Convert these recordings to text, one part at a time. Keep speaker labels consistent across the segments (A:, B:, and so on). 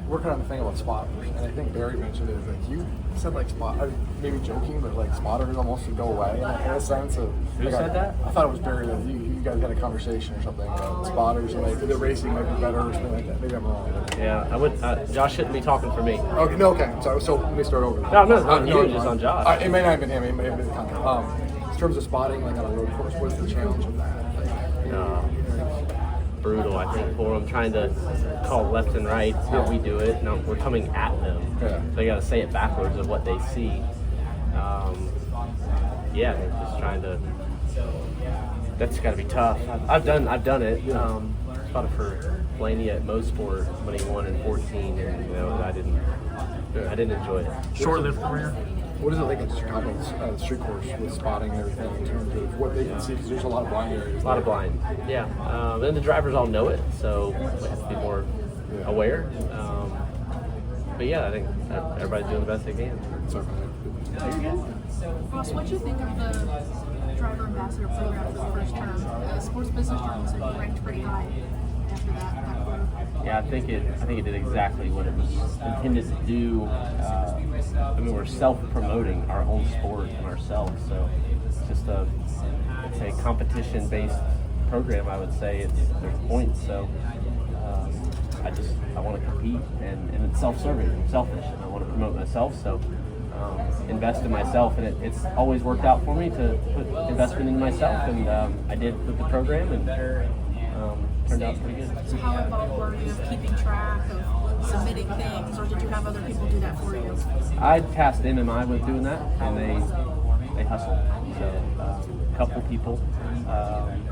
A: working on the thing about spotters, and I think Barry mentioned it. Like you said, like maybe joking, but like spotters almost should go away in a sense of.
B: Who said that?
A: I thought it was Barry that you guys had a conversation or something. Spotters and like the racing might be better or something like that. Maybe I'm wrong.
B: Yeah, I would. Josh shouldn't be talking for me.
A: Okay, no, okay. So let me start over.
B: No, just on Josh.
A: It may not have been him. It may have been Connor. In terms of spotting, like on a road course, what's the challenge of that?
B: Brutal, I think, for them, trying to call left and right how we do it. No, we're coming at them.
A: Yeah.
B: They got to say it backwards of what they see. They're just trying to. That's got to be tough. I've done it. Spotted for Blaney at Mosport when he won in 14, and I didn't enjoy it.
C: Short-lived career.
A: What is it like at Chicago's street course with spotting and everything in terms of what they can see? Because there's a lot of blind areas.
B: A lot of blind, yeah. And the drivers all know it, so we have to be more aware. But yeah, I think everybody's doing the best they can.
D: Ross, what do you think of the driver ambassador program for the first term? The Sports Business Journal said you ranked pretty high after that quarter.
B: Yeah, I think it did exactly what it was intended to do. We're self-promoting our own sport and ourselves, so it's just it's a competition-based program. I would say there's points, so I want to compete, and it's self-serving, I'm selfish, and I want to promote myself, so invest in myself, and it's always worked out for me to put investment in myself, and I did with the program, and turned out pretty good.
D: So how involved were you of keeping track of submitting things, or did you have other people do that for you?
B: I tasked NMI with doing that, and they hustled. So a couple people.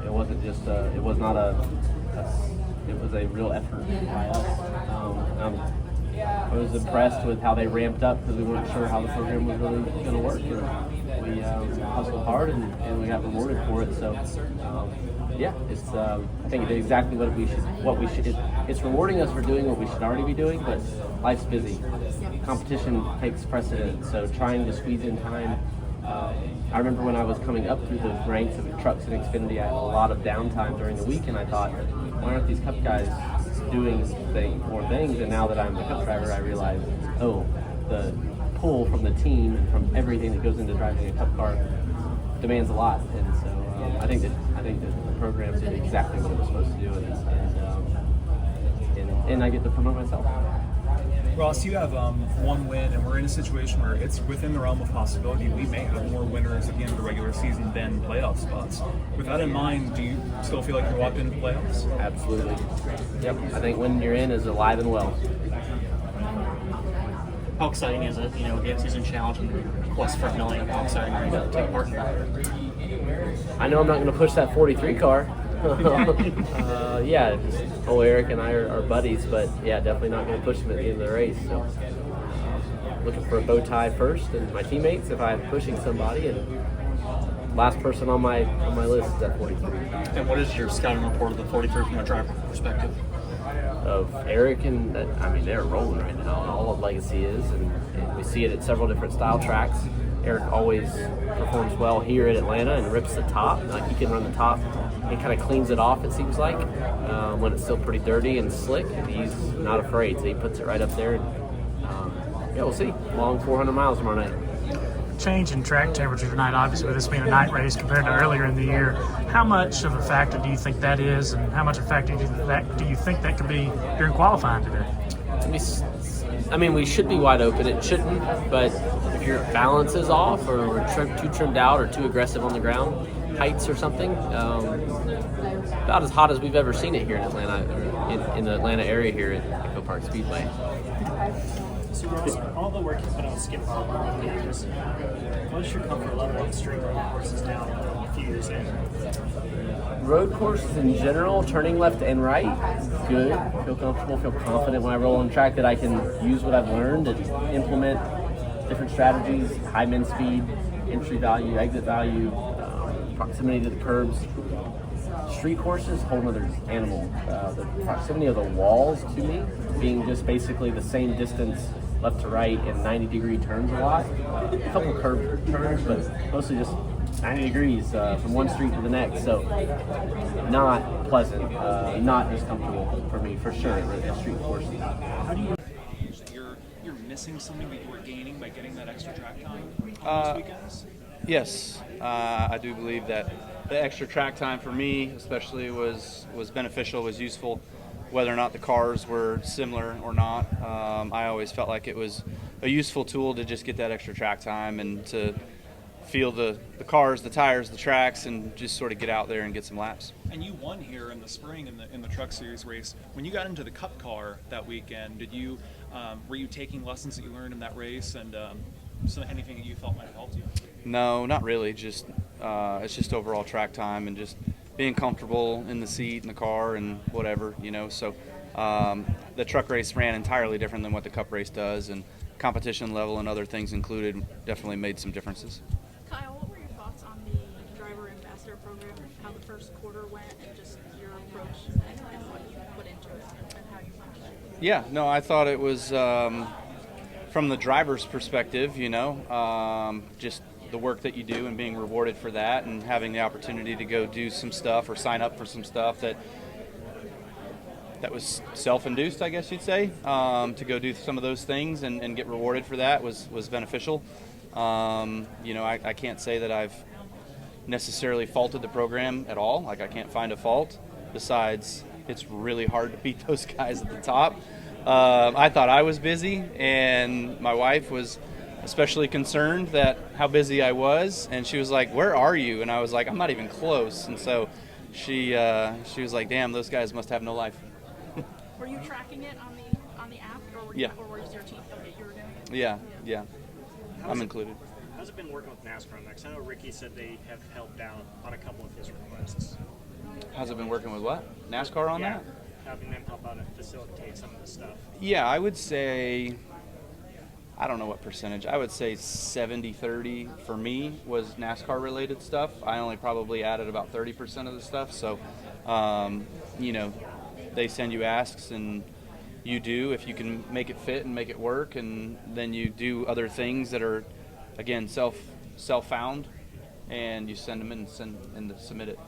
B: It wasn't just it was not it was a real effort by us. I was impressed with how they ramped up because we weren't sure how the program was really going to work. And we hustled hard and we got rewarded for it. So it's I think it did exactly what we should. It's rewarding us for doing what we should already be doing, but life's busy. Competition takes precedence, so trying to squeeze in time. I remember when I was coming up through the ranks of trucks and Xfinity, I had a lot of downtime during the week, and I thought, why aren't these Cup guys doing more things? And now that I'm the Cup driver, I realize, the pull from the team and from everything that goes into driving a Cup car demands a lot, and so I think that the program did exactly what it was supposed to do, and I get to promote myself.
C: Ross, you have one win, and we're in a situation where it's within the realm of possibility. We may have more winners at the end of the regular season than playoff spots. With that in mind, do you still feel like you're locked into playoffs?
B: Absolutely. Yep. I think when you're in is alive and well.
E: How exciting is it? Game season challenge and plus for million. How exciting are you to take part in that?
B: I know I'm not going to push that 43 car. Eric and I are buddies, but definitely not going to push him at the end of the race. So, looking for a bow tie first, and my teammates if I'm pushing somebody, and last person on my list is at 43.
E: And what is your scouting report of the 43 from a driver perspective?
B: Of Eric and they're rolling right now, and all of Legacy is, and we see it at several different style tracks. Eric always performs well here at Atlanta and rips the top. Like he can run the top and kind of cleans it off, it seems like, when it's still pretty dirty and slick. And he's not afraid, so he puts it right up there. And we'll see. Long 400 miles tomorrow night.
F: Change in track temperature tonight, obviously, with this being a night race compared to earlier in the year. How much of a factor do you think that is, and how much of a factor do you think that could be during qualifying today?
B: We should be wide open. It shouldn't, but if your balance is off or we're too trimmed out or too aggressive on the ground, heights or something, about as hot as we've ever seen it here in Atlanta, or in the Atlanta area here at Echo Park Speedway.
G: So Ross, all the work you've put on skip games, what's your comfort level on street road courses now a few years in?
B: Road courses in general, turning left and right, good. Feel comfortable, feel confident when I roll on track that I can use what I've learned and implement different strategies, high min speed, entry value, exit value, proximity to the curbs. Street courses, whole nother animal. The proximity of the walls to me being just basically the same distance left to right and 90-degree turns a lot. A couple curved turns, but mostly just 90 degrees from one street to the next. So not pleasant, not just comfortable for me, for sure, the street courses.
C: How do you gauge that you're missing something that you were gaining by getting that extra track time on those weekends?
H: Yes, I do believe that the extra track time for me especially was beneficial, was useful, whether or not the cars were similar or not. I always felt like it was a useful tool to just get that extra track time and to feel the cars, the tires, the tracks, and just sort of get out there and get some laps.
C: And you won here in the spring in the Truck Series race. When you got into the Cup car that weekend, were you taking lessons that you learned in that race, and anything that you felt might have helped you?
H: No, not really. Just it's just overall track time and just being comfortable in the seat in the car and whatever, So the truck race ran entirely different than what the Cup race does, and competition level and other things included definitely made some differences.
D: Kyle, what were your thoughts on the driver ambassador program, how the first quarter went, and just your approach and what you put into it and how you found it?
H: Yeah, no, I thought it was from the driver's perspective, just the work that you do and being rewarded for that and having the opportunity to go do some stuff or sign up for some stuff that was self-induced, I guess you'd say, to go do some of those things and get rewarded for that was beneficial. I can't say that I've necessarily faulted the program at all. Like, I can't find a fault besides it's really hard to beat those guys at the top. I thought I was busy, and my wife was especially concerned that how busy I was, and she was like, "Where are you?" And I was like, "I'm not even close." And so she was like, "Damn, those guys must have no life."
D: Were you tracking it on the app, or or was your team? Okay, you were doing it.
H: Yeah. I'm included.
G: How's it been working with NASCAR on that? 'Cause I know Ricky said they have helped out on a couple of his requests.
H: How's it been working with what? NASCAR on that?
G: Having them help out and facilitate some of the stuff.
H: Yeah, I would say, I don't know what percentage. I would say 70-30 for me was NASCAR related stuff. I only probably added about 30% of the stuff. So, they send you asks and you do if you can make it fit and make it work, and then you do other things that are, again, self-found, and you send them in and submit it.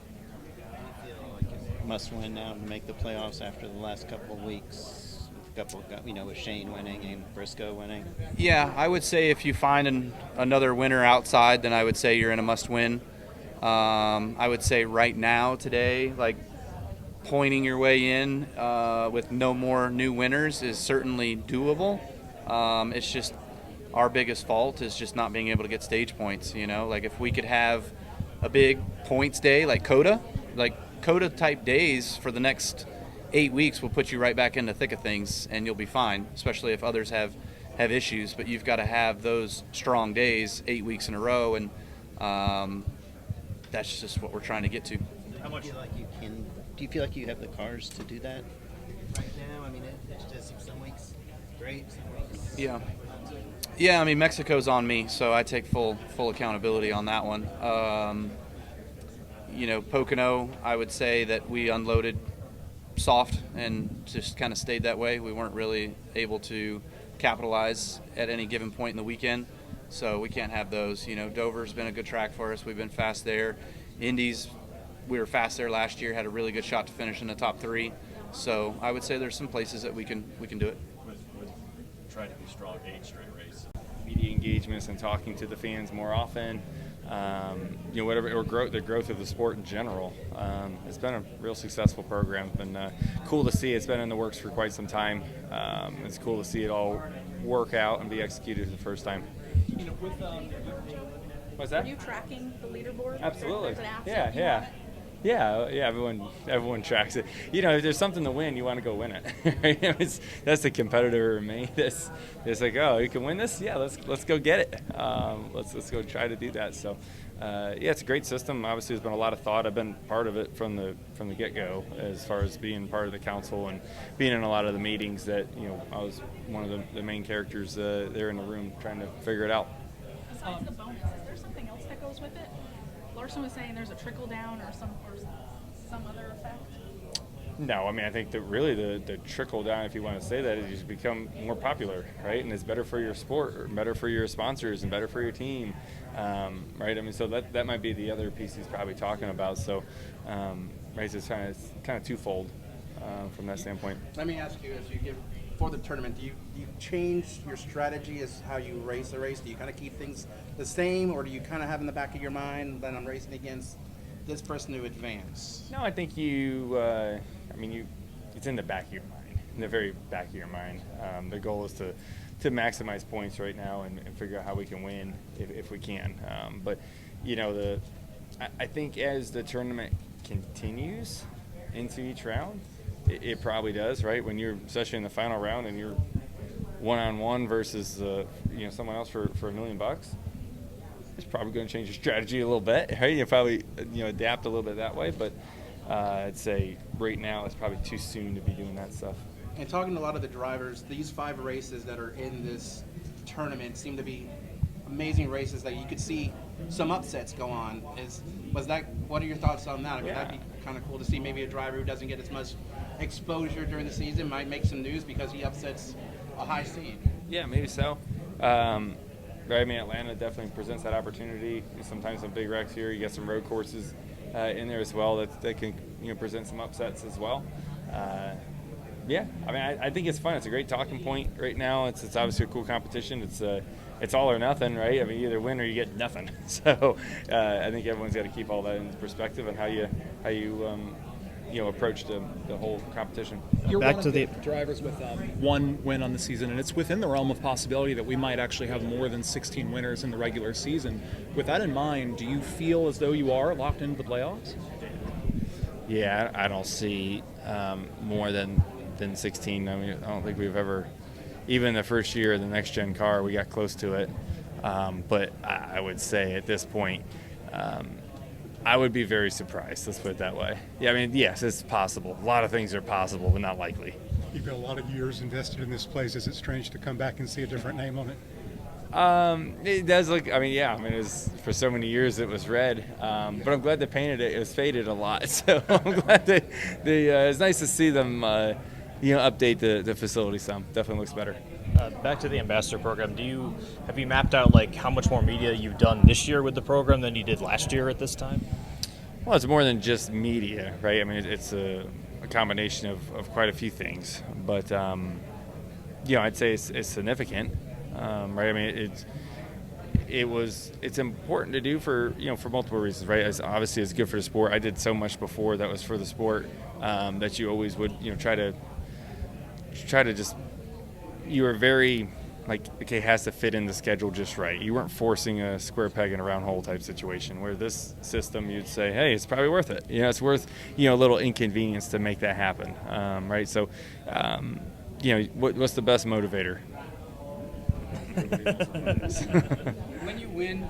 I: Must win now to make the playoffs after the last couple of weeks. With Shane winning and Briscoe winning.
H: Yeah, I would say if you find another winner outside, then I would say you're in a must-win. I would say right now, today, like pointing your way in with no more new winners is certainly doable. It's just our biggest fault is just not being able to get stage points. Like if we could have a big points day like COTA type days for the next 8 weeks will put you right back in the thick of things, and you'll be fine, especially if others have issues. But you've got to have those strong days 8 weeks in a row, and that's just what we're trying to get to.
I: How much do you feel like you have the cars to do that right now? I mean, it's just some weeks great, some weeks.
H: Yeah. I mean, Mexico's on me, so I take full accountability on that one. Pocono, I would say that we unloaded soft and just kind of stayed that way. We weren't really able to capitalize at any given point in the weekend, so we can't have those. Dover's been a good track for us. We've been fast there. Indy's, we were fast there last year, had a really good shot to finish in the top 3. So I would say there's some places that we can do it.
J: With trying to be strong 8 straight race. Media engagements and talking to the fans more often. The growth of the sport in general. It's been a real successful program. It's been cool to see. It's been in the works for quite some time. It's cool to see it all work out and be executed for the first time. What's that?
D: Are you tracking the leaderboard?
J: Absolutely.
D: There's an app,
J: Yeah. Everyone tracks it. If there's something to win, you want to go win it. That's the competitor in me. It's like, oh, you can win this? Yeah, let's go get it. Let's go try to do that. So, it's a great system. Obviously, there's been a lot of thought. I've been part of it from the get-go, as far as being part of the council and being in a lot of the meetings. That I was one of the main characters there in the room trying to figure it out.
D: Besides the bonus, is there something else that goes with it? Larson was saying there's a trickle down or some other effect.
J: No, I mean, I think that really the trickle down, if you want to say that, is you just become more popular, right? And it's better for your sport, or better for your sponsors, and better for your team, right? I mean, so that might be the other piece he's probably talking about. So, right, so it's kind of twofold from that standpoint.
K: Let me ask you, as you get for the tournament, do you change your strategy as how you race the race? Do you kind of keep things the same, or do you kind of have in the back of your mind that I'm racing against this person to advance?
J: No, I think it's in the back of your mind, in the very back of your mind. The goal is to maximize points right now and figure out how we can win if we can. But, I think as the tournament continues into each round, it probably does, right? When you're, especially in the final round, and you're one-on-one versus, someone else for $1 million, it's probably going to change your strategy a little bit, right? You probably, adapt a little bit that way, but I'd say right now it's probably too soon to be doing that stuff.
K: And talking to a lot of the drivers, these 5 races that are in this tournament seem to be amazing races that you could see some upsets go on. What are your thoughts on that? I mean, that'd be kind of cool to see maybe a driver who doesn't get as much exposure during the season might make some news because he upsets a high seed.
J: Yeah, maybe so. Right, I mean, Atlanta definitely presents that opportunity. Sometimes some big wrecks here. You get some road courses in there as well that can present some upsets as well. Yeah, I mean, I think it's fun. It's a great talking point right now. It's obviously a cool competition. It's all or nothing, right? I mean, you either win or you get nothing. So I think everyone's got to keep all that in perspective and how you approach the whole competition.
C: You're one of the drivers with one win on the season, and it's within the realm of possibility that we might actually have more than 16 winners in the regular season. With that in mind, do you feel as though you are locked into the playoffs?
J: Yeah, I don't see more than 16. I mean, I don't think we've ever, even the first year of the next gen car, we got close to it. But I would say at this point, I would be very surprised. Let's put it that way. Yeah, I mean, yes, it's possible. A lot of things are possible, but not likely.
L: You've got a lot of years invested in this place. Is it strange to come back and see a different name on it?
J: It does look. I mean, yeah. I mean, it was, for so many years it was red, but I'm glad they painted it. It was faded a lot, so I'm glad that it's nice to see them, update the facility some. Definitely looks better.
M: Back to the ambassador program. Have you mapped out like how much more media you've done this year with the program than you did last year at this time?
J: Well, it's more than just media, right? I mean, it's a combination of quite a few things, but I'd say it's significant, right? I mean, it's important to do for multiple reasons, right? Obviously it's good for the sport. I did so much before that was for the sport that you always would try to just. You were very, it has to fit in the schedule just right. You weren't forcing a square peg in a round hole type situation, where this system you'd say, hey, it's probably worth it. It's worth, a little inconvenience to make that happen, right? So, what's the best motivator?
K: When you win...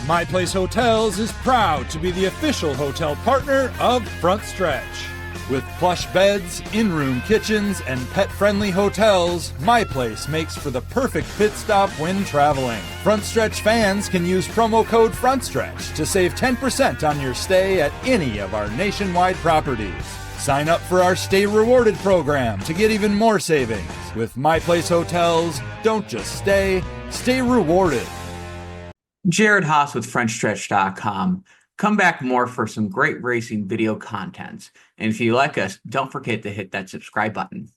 N: My Place Hotels is proud to be the official hotel partner of Frontstretch. With plush beds, in-room kitchens, and pet-friendly hotels, My Place makes for the perfect pit stop when traveling. Frontstretch fans can use promo code Frontstretch to save 10% on your stay at any of our nationwide properties. Sign up for our Stay Rewarded program to get even more savings. With My Place Hotels, don't just stay rewarded.
O: Jared Haas with Frontstretch.com. Come back more for some great racing video content. And if you like us, don't forget to hit that subscribe button.